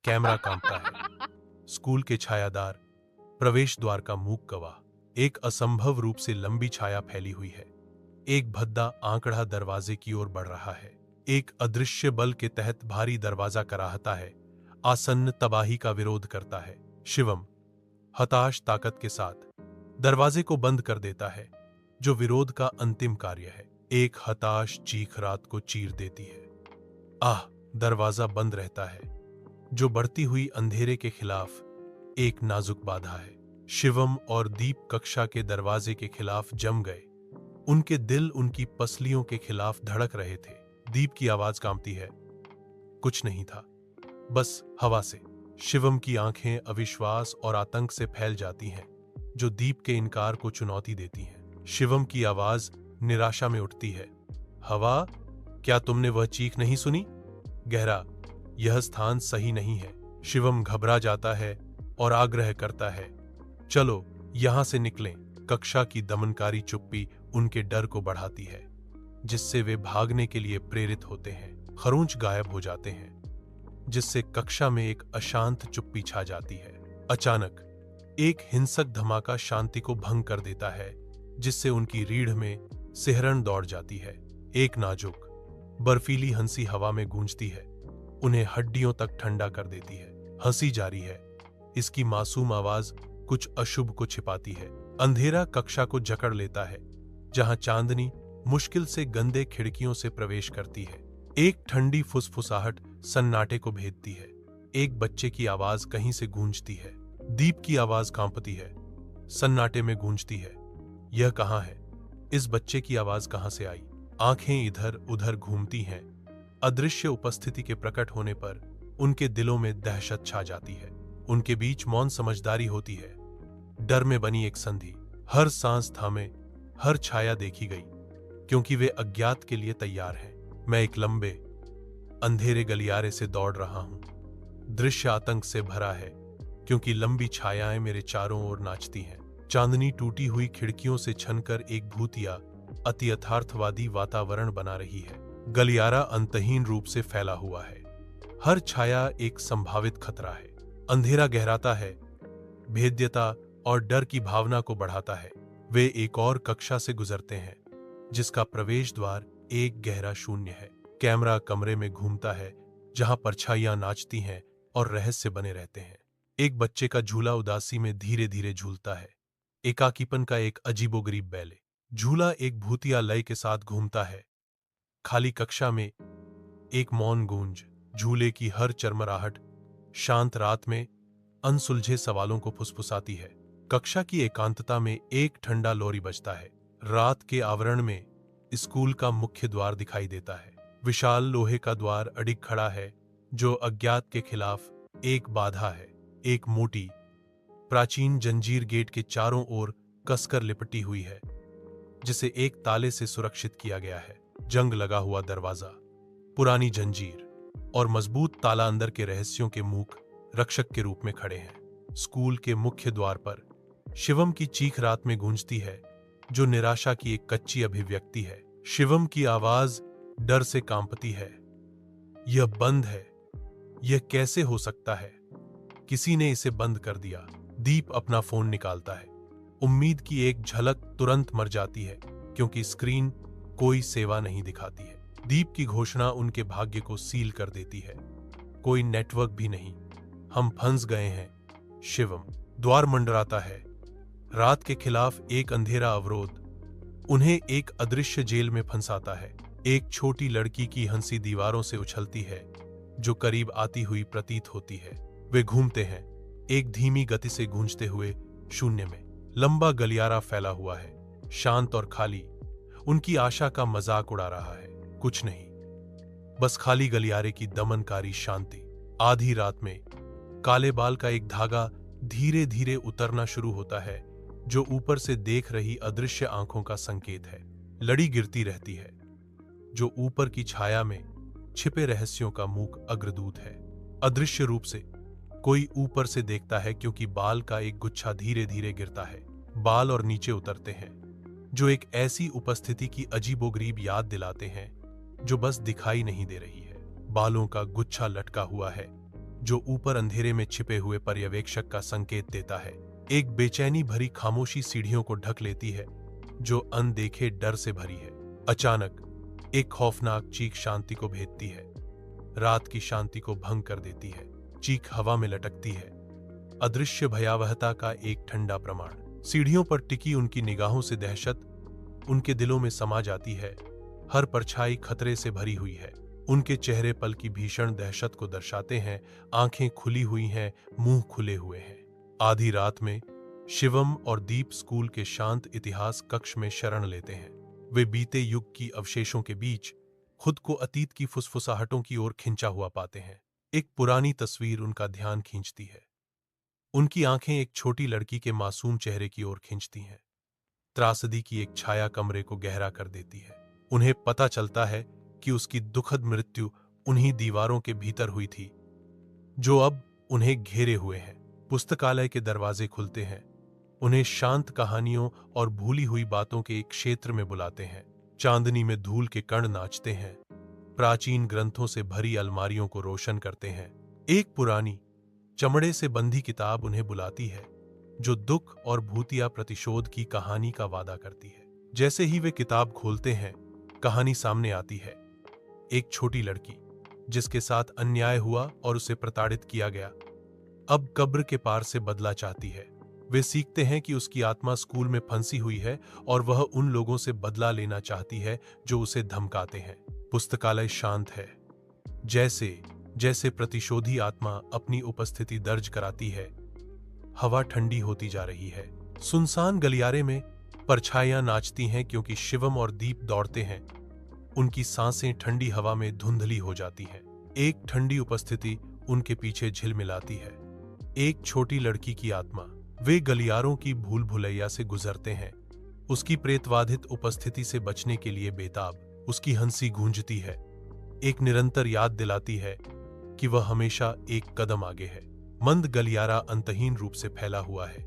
Camera कांपता है। School के छायादार प्रवेश द्वार का मूक गवाह। एक असंभव रूप से लंबी छाया फैली हुई है। एक भद्दा आंकड़ा दरवाजे की ओर बढ़ रहा है। एक अदृश्य बल के तहत भारी दरवाजा कराहता है, आसन्न तबाही का विरोध करता है। शिवम हताश ताकत के साथ दरवाजे को बंद कर देता है, जो विरोध का अंतिम कार्य है। एक हताश चीख रात को चीर देती है। आह! दरवाजा बंद रहता है, जो बढ़ती हुई अंधेरे के खिलाफ एक नाजुक बाधा है। शिवम और दीप कक्षा के दरवाजे के खिलाफ जम गए। उनके दिल उनकी पसलियों के खिलाफ धड़क रहे थे। दीप की आवाज कांपती है। कुछ नहीं था, बस हवा से। शिवम की आंखें अविश्वास और आतंक से फैल जाती हैं, जो दीप के इनकार को चुनौती देती हैं। शिवम की आवाज निराशा में उठती है। हवा, क्या तुमने वह चीख नहीं सुनी? गहरा, यह स्थान सही नहीं है। शिवम घबरा जाता है और आग्रह करता है, चलो यहां से निकलें। कक्षा की दमनकारी चुप्पी उनके डर को बढ़ाती है, जिससे वे भागने के लिए प्रेरित होते हैं। खरोंच गायब हो जाते हैं, जिससे कक्षा में एक अशांत चुप्पी छा जाती है। अचानक एक हिंसक धमाका शांति को भंग कर देता है, जिससे उनकी रीढ़ में सिहरन दौड़ जाती है। एक नाजुक बर्फीली हंसी हवा में गूंजती है, उन्हें हड्डियों तक ठंडा कर देती है। हंसी जारी है, इसकी मासूम आवाज कुछ अशुभ को छिपाती है। अंधेरा कक्षा को जकड़ लेता है, जहां चांदनी मुश्किल से गंदे खिड़कियों से प्रवेश करती है। एक ठंडी फुसफुसाहट सन्नाटे को भेदती है। एक बच्चे की आवाज कहीं से गूंजती है। दीप की आवाज कांपती है, सन्नाटे में गूंजती है। यह कहां है? इस बच्चे की आवाज कहां से आई? आंखें इधर उधर घूमती हैं। अदृश्य उपस्थिति के प्रकट होने पर उनके दिलों में दहशत छा जाती है। उनके बीच मौन समझदारी होती है, डर में बनी एक संधि। हर सांस थामे, हर छाया देखी गई, क्योंकि वे अज्ञात के लिए तैयार हैं। मैं एक लंबे अंधेरे गलियारे से दौड़ रहा हूं। दृश्य आतंक से भरा है, क्योंकि लंबी छायाएं मेरे चारों ओर नाचती हैं। चांदनी टूटी हुई खिड़कियों से छनकर एक भूतिया अति यथार्थवादी वातावरण बना रही है। गलियारा अंतहीन रूप से फैला हुआ है। हर छाया एक संभावित खतरा है। अंधेरा गहराता है, भेद्यता और डर की भावना को बढ़ाता है। वे एक और कक्षा से गुजरते हैं, जिसका प्रवेश द्वार एक गहरा शून्य है। कैमरा कमरे में घूमता है, जहां परछाइयां नाचती हैं और रहस्य बने रहते हैं। एक बच्चे का झूला उदासी में धीरे धीरे झूलता है। एकाकीपन का एक अजीबोगरीब बैले। झूला एक भूतिया लय के साथ घूमता है। खाली कक्षा में एक मौन गूंज। झूले की हर चरमराहट शांत रात में अनसुलझे सवालों को फुसफुसाती है। कक्षा की एकांतता में एक ठंडा लोरी बजता है। रात के आवरण में स्कूल का मुख्य द्वार दिखाई देता है। विशाल लोहे का द्वार अडिग खड़ा है, जो अज्ञात के खिलाफ एक बाधा है। एक मोटी प्राचीन जंजीर गेट के चारों ओर कसकर लिपटी हुई है, जिसे एक ताले से सुरक्षित किया गया है। जंग लगा हुआ दरवाजा, पुरानी जंजीर और मजबूत ताला अंदर के रहस्यों के मूक रक्षक के रूप में खड़े हैं। स्कूल के मुख्य द्वार पर शिवम की चीख रात में गूंजती है, जो निराशा की एक कच्ची अभिव्यक्ति है। शिवम की आवाज डर से कांपती है। यह बंद है। यह कैसे हो सकता है? किसी ने इसे बंद कर दिया। दीप अपना फोन निकालता है। उम्मीद की एक झलक तुरंत मर जाती है, क्योंकि स्क्रीन कोई सेवा नहीं दिखाती है। दीप की घोषणा उनके भाग्य को सील कर देती है। कोई नेटवर्क भी नहीं। हम फंस गए हैं। शिवम द्वार मंडराता है। रात के खिलाफ एक अंधेरा अवरोध उन्हें एक अदृश्य जेल में फंसाता है। एक छोटी लड़की की हंसी दीवारों से उछलती है, जो करीब आती हुई प्रतीत होती है। वे घूमते हैं, एक धीमी गति से गूंजते हुए शून्य में। लंबा गलियारा फैला हुआ है, शांत और खाली। उनकी आशा का मजाक उड़ा रहा है। कुछ नहीं, बस खाली गलियारे की दमनकारी शांति। आधी रात में काले बाल का एक धागा धीरे धीरे उतरना शुरू होता है, जो ऊपर से देख रही अदृश्य आंखों का संकेत है। लड़ी गिरती रहती है, जो ऊपर की छाया में छिपे रहस्यों का मूक अग्रदूत है। अदृश्य रूप से कोई ऊपर से देखता है, क्योंकि बाल का एक गुच्छा धीरे धीरे गिरता है। बाल और नीचे उतरते हैं, जो एक ऐसी उपस्थिति की अजीबोगरीब याद दिलाते हैं, जो बस दिखाई नहीं दे रही है। बालों का गुच्छा लटका हुआ है, जो ऊपर अंधेरे में छिपे हुए पर्यवेक्षक का संकेत देता है। एक बेचैनी भरी खामोशी सीढ़ियों को ढक लेती है, जो अनदेखे डर से भरी है। अचानक एक खौफनाक चीख शांति को भेदती है, रात की शांति को भंग कर देती है। चीख हवा में लटकती है, अदृश्य भयावहता का एक ठंडा प्रमाण। सीढ़ियों पर टिकी उनकी निगाहों से दहशत उनके दिलों में समा जाती है। हर परछाई खतरे से भरी हुई है। उनके चेहरे पल की भीषण दहशत को दर्शाते हैं। आंखें खुली हुई हैं, मुंह खुले हुए हैं। आधी रात में शिवम और दीप स्कूल के शांत इतिहास कक्ष में शरण लेते हैं। वे बीते युग की अवशेषों के बीच खुद को अतीत की फुसफुसाहटों की ओर खिंचा हुआ पाते हैं। एक पुरानी तस्वीर उनका ध्यान खींचती है। उनकी आंखें एक छोटी लड़की के मासूम चेहरे की ओर खिंचती हैं। त्रासदी की एक छाया कमरे को गहरा कर देती है। उन्हें पता चलता है कि उसकी दुखद मृत्यु उन्हीं दीवारों के भीतर हुई थी, जो अब उन्हें घेरे हुए हैं। पुस्तकालय के दरवाजे खुलते हैं, उन्हें शांत कहानियों और भूली हुई बातों के एक क्षेत्र में बुलाते हैं। चांदनी में धूल के कण नाचते हैं, प्राचीन ग्रंथों से भरी अलमारियों को रोशन करते हैं। एक पुरानी चमड़े से बंधी किताब उन्हें बुलाती है, जो दुख और भूतिया प्रतिशोध की कहानी का वादा करती है। जैसे ही वे किताब खोलते हैं, कहानी सामने आती है। एक छोटी लड़की जिसके साथ अन्याय हुआ और उसे प्रताड़ित किया गया, अब कब्र के पार से बदला चाहती है। वे सीखते हैं कि उसकी आत्मा स्कूल में फंसी हुई है और वह उन लोगों से बदला लेना चाहती है जो उसे धमकाते हैं। पुस्तकालय शांत है, जैसे जैसे प्रतिशोधी आत्मा अपनी उपस्थिति दर्ज कराती है। हवा ठंडी होती जा रही है। सुनसान गलियारे में परछाइयां नाचती हैं क्योंकि शिवम और दीप दौड़ते हैं। उनकी सांसें ठंडी हवा में धुंधली हो जाती हैं। एक ठंडी उपस्थिति उनके पीछे झिलमिलाती है। एक छोटी लड़की की आत्मा। वे गलियारों की भूल भुलैया से गुजरते हैं, उसकी प्रेतवाधित उपस्थिति से बचने के लिए बेताब। उसकी हंसी गूंजती है, एक निरंतर याद दिलाती है कि वह हमेशा एक कदम आगे है। मंद गलियारा अंतहीन रूप से फैला हुआ है,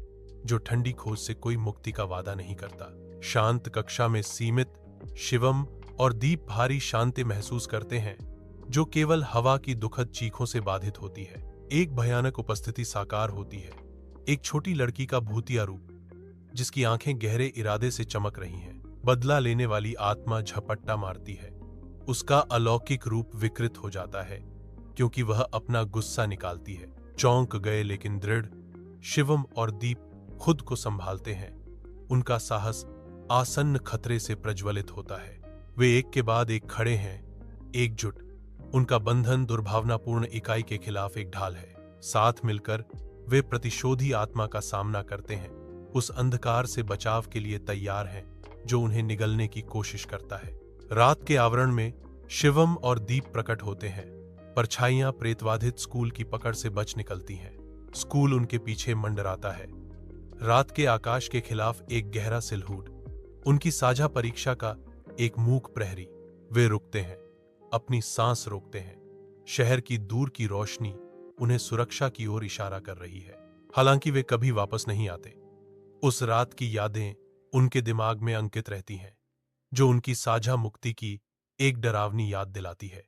जो ठंडी खोज से कोई मुक्ति का वादा नहीं करता। शांत कक्षा में सीमित शिवम और दीप भारी शांति महसूस करते हैं, जो केवल हवा की दुखद चीखों से बाधित होती है। एक भयानक उपस्थिति साकार होती है, एक छोटी लड़की का भूतिया रूप, जिसकी आंखें गहरे इरादे से चमक रही हैं। बदला लेने वाली आत्मा झपट्टा मारती है। उसका अलौकिक रूप विकृत हो जाता है, क्योंकि वह अपना गुस्सा निकालती है। चौंक गए लेकिन दृढ़, शिवम और दीप खुद को संभालते हैं। उनका साहस आसन्न खतरे से प्रज्वलित होता है। वे एक के बाद एक खड़े हैं, एकजुट। उनका बंधन दुर्भावनापूर्ण इकाई के खिलाफ एक ढाल है। साथ मिलकर वे प्रतिशोधी आत्मा का सामना करते हैं, उस अंधकार से बचाव के लिए तैयार हैं जो उन्हें निगलने की कोशिश करता है। रात के आवरण में शिवम और दीप प्रकट होते हैं। परछाइयां प्रेतवाधित स्कूल की पकड़ से बच निकलती हैं। स्कूल उनके पीछे मंडराता है। रात के आकाश के खिलाफ एक गहरा सिलहूट, उनकी साझा परीक्षा का एक मूक प्रहरी। वे रुकते हैं, अपनी सांस रोकते हैं। शहर की दूर की रोशनी उन्हें सुरक्षा की ओर इशारा कर रही है। हालांकि वे कभी वापस नहीं आते। उस रात की यादें उनके दिमाग में अंकित रहती हैं, जो उनकी साझा मुक्ति की एक डरावनी याद दिलाती है।